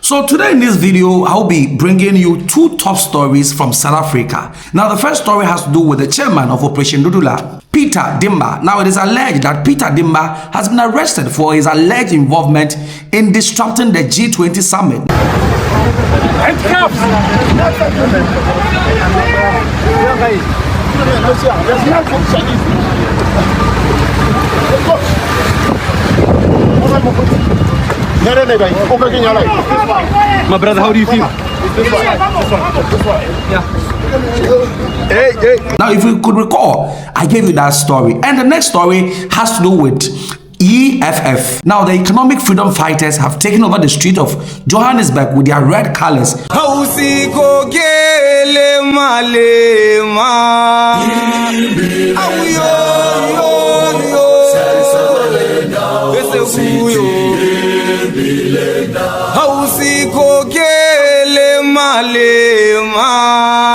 So today in this video, I'll be bringing you two top stories from South Africa. Now, the first story has to do with the chairman of Operation Dudula, Peter Dimba. Now, it is alleged that Peter Dimba has been arrested for his alleged involvement in disrupting the G20 summit. My brother, how do you feel? Now, if you could recall, I gave you that story. And the next story has to do with EFF. Now, the economic freedom fighters have taken over the street of Johannesburg with their red colors.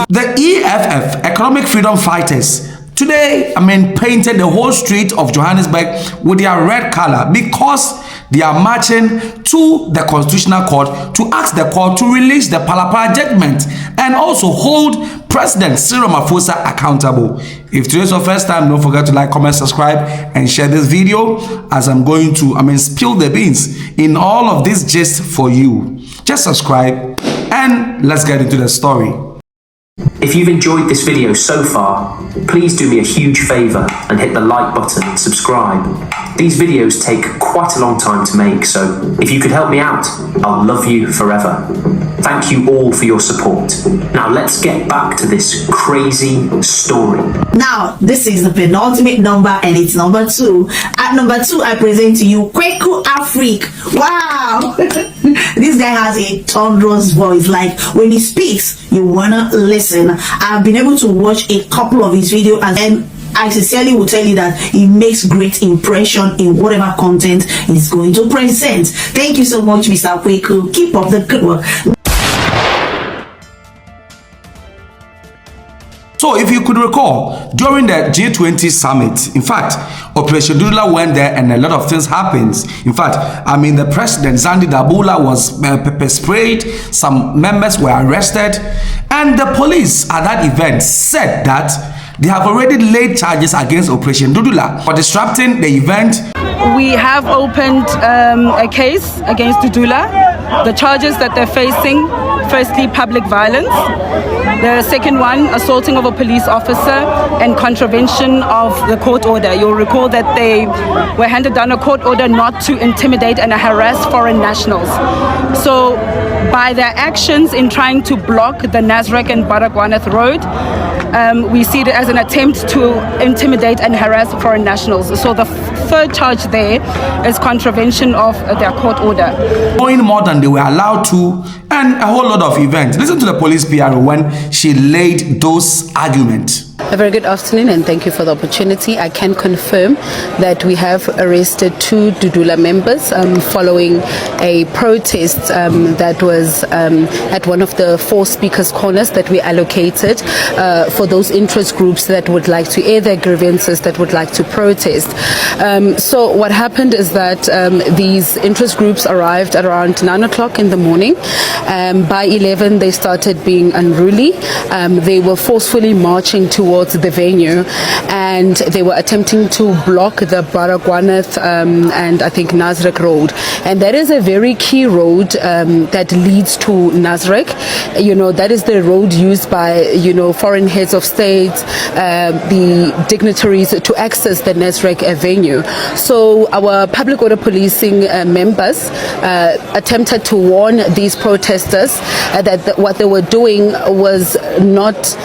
The EFF, Economic Freedom Fighters, today, painted the whole street of Johannesburg with their red color because they are marching to the Constitutional Court to ask the court to release the Palapara judgment and also hold President Ramaphosa accountable. If today's your first time, don't forget to like, comment, subscribe, and share this video as I'm going to, spill the beans in all of this gist for you. Just subscribe and let's get into the story. If you've enjoyed this video so far, please do me a huge favour and hit the like button and subscribe. These videos take quite a long time to make, so if you could help me out, I'll love you forever. Thank you all for your support. Now let's get back to this crazy story. Now, this is the penultimate number and it's number 2. At number 2, I present to you Kweku Afrique. Wow! This guy has a thunderous voice. Like, when he speaks, you wanna listen. I've been able to watch a couple of his videos and I sincerely will tell you that he makes great impression in whatever content he's going to present. Thank you so much, Mr. Kweku. Keep up the good work. So if you could recall, during the G20 summit, in fact, Operation Dudula went there and a lot of things happened. In fact, the president, Zandi Dabula, was pepper sprayed, some members were arrested, and the police at that event said that they have already laid charges against Operation Dudula for disrupting the event. We have opened a case against Dudula. The charges that they're facing, firstly, public violence. The second one, assaulting of a police officer and contravention of the court order. You'll recall that they were handed down a court order not to intimidate and harass foreign nationals. So by their actions in trying to block the Nasrec and Baragwanath road, we see it as an attempt to intimidate and harass foreign nationals. So the third charge there is contravention of their court order. Going more than they were allowed to, and a whole lot of events. Listen to the police PRO when she laid those arguments. A very good afternoon and thank you for the opportunity. I can confirm that we have arrested 2 Dudula members following a protest that was at one of the 4 speakers' corners that we allocated for those interest groups that would like to air their grievances, that would like to protest. So what happened is that these interest groups arrived at around 9 o'clock in the morning. By 11 they started being unruly. They were forcefully marching towards the venue and they were attempting to block the Baragwanath and I think Nasrec road, and that is a very key road that leads to Nasrec. That is the road used by foreign heads of state, the dignitaries to access the Nasrec venue. So our public order policing members attempted to warn these protesters that what they were doing was not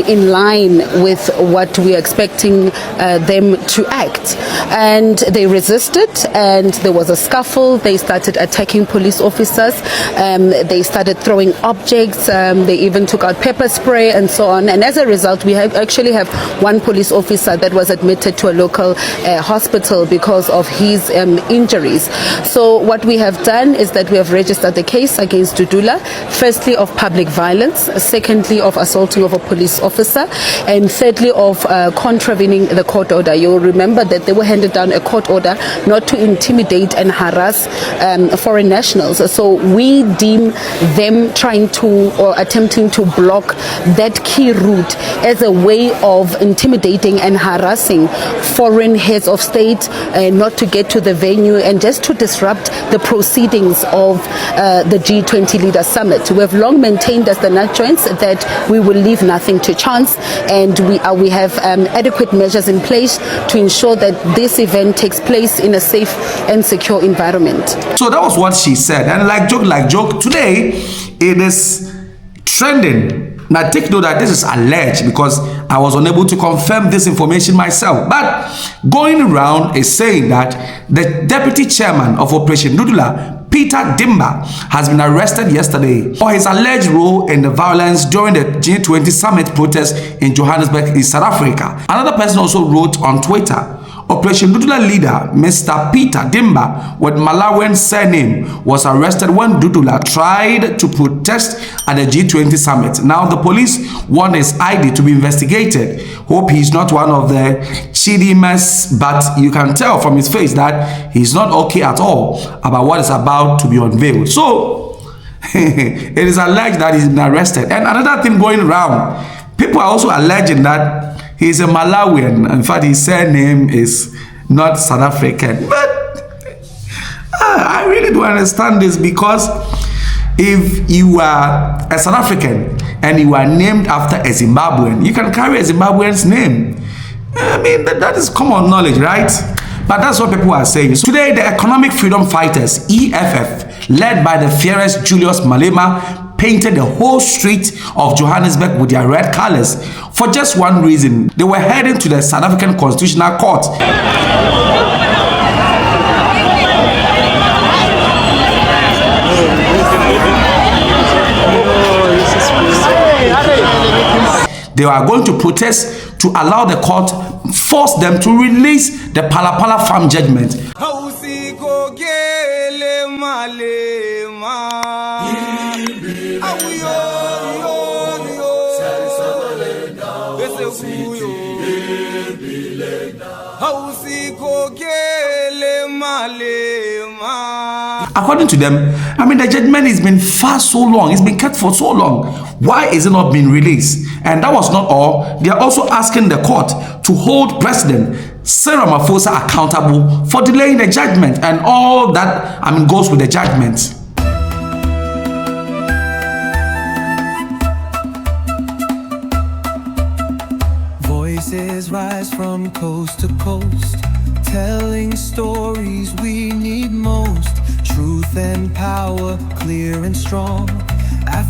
in line with what we are expecting them to act, and they resisted and there was a scuffle. They started attacking police officers, they started throwing objects, they even took out pepper spray and so on, and as a result we actually have 1 police officer that was admitted to a local hospital because of his injuries. So what we have done is that we have registered the case against Dudula. Dudula, firstly of public violence, secondly of assaulting of a police officer, and thirdly of contravening the court order. You'll remember that they were handed down a court order not to intimidate and harass foreign nationals. So we deem them trying to or attempting to block that key route as a way of intimidating and harassing foreign heads of state not to get to the venue and just to disrupt the proceedings of the G20 Leaders Summit. We have long maintained as the NatJoints that we will leave nothing to chance, and we have adequate measures in place to ensure that this event takes place in a safe and secure environment. So that was what she said, and like joke, today it is trending. Now take note that this is alleged because I was unable to confirm this information myself. But going around is saying that the deputy chairman of Operation Dudula, Peter Dimba, has been arrested yesterday for his alleged role in the violence during the G20 summit protest in Johannesburg in South Africa. Another person also wrote on Twitter, Operation Dudula leader Mr. Peter Dimba with Malawian surname was arrested when Dudula tried to protest at the G20 summit. Now the police want his ID to be investigated. Hope he's not one of the chidimers, but you can tell from his face that he's not okay at all about what is about to be unveiled. So it is alleged that he's been arrested. And another thing going around, people are also alleging that he's a Malawian. In fact, his surname is not South African. But I really don't understand this, because if you are a South African and you are named after a Zimbabwean, you can carry a Zimbabwean's name. I mean, that is common knowledge, right? But that's what people are saying. So today, the economic freedom fighters, EFF, led by the fearless Julius Malema, painted the whole street of Johannesburg with their red colors for just one reason. They were heading to the South African Constitutional Court. They are going to protest to allow the court force them to release the Palapala farm judgment. According to them, I mean, the judgment has been so long, it's been kept for so long. Why is it not being released? And that was not all. They are also asking the court to hold President Ramaphosa accountable for delaying the judgment, and all that, I mean, goes with the judgment. Voices rise from coast to coast, telling stories we need most. Truth and power, clear and strong.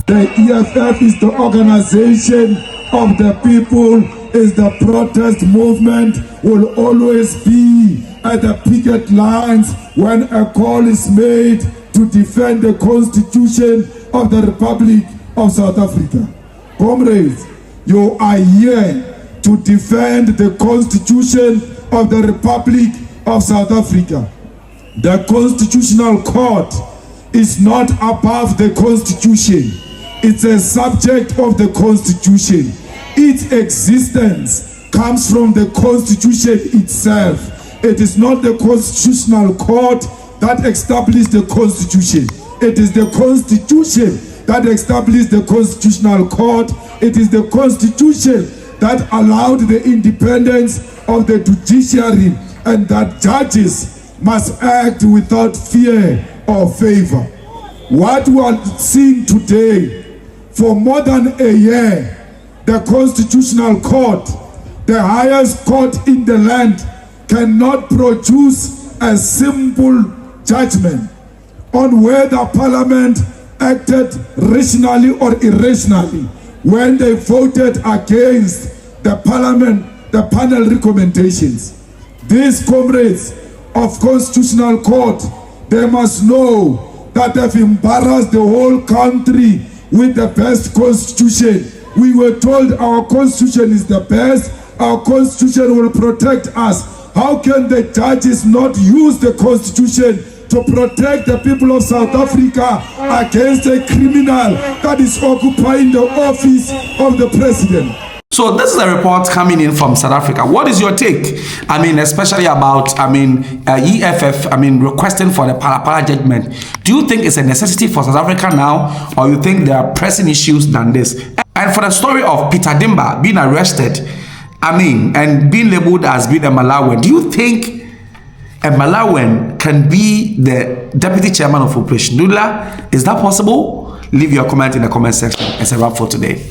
The EFF is the organization of the people, is the protest movement, will always be at the picket lines when a call is made to defend the Constitution of the Republic of South Africa. Comrades, you are here to defend the Constitution of the Republic of South Africa. The Constitutional Court is not above the Constitution. It's a subject of the Constitution. Its existence comes from the Constitution itself. It is not the Constitutional Court that established the Constitution. It is the Constitution that established the Constitutional Court. It is the Constitution that allowed the independence of the judiciary, and that judges must act without fear or favor. What we are seeing today, for more than a year, the Constitutional Court, the highest court in the land, cannot produce a simple judgment on whether Parliament acted rationally or irrationally when they voted against the panel recommendations. These comrades of Constitutional Court, they must know that they've embarrassed the whole country with the best constitution. We were told our constitution is the best, our constitution will protect us. How can the judges not use the constitution to to protect the people of South Africa against a criminal that is occupying the office of the president. So this is a report coming in from South Africa. What is your take? I mean, especially about, EFF, requesting for the Pala judgment. Do you think it's a necessity for South Africa now, or you think there are pressing issues than this? And for the story of Peter Dimba being arrested, and being labeled as being a Malawian, do you think a Malawian can be the deputy chairman of Operation Dudula? Is that possible? Leave your comment in the comment section. It's a wrap for today.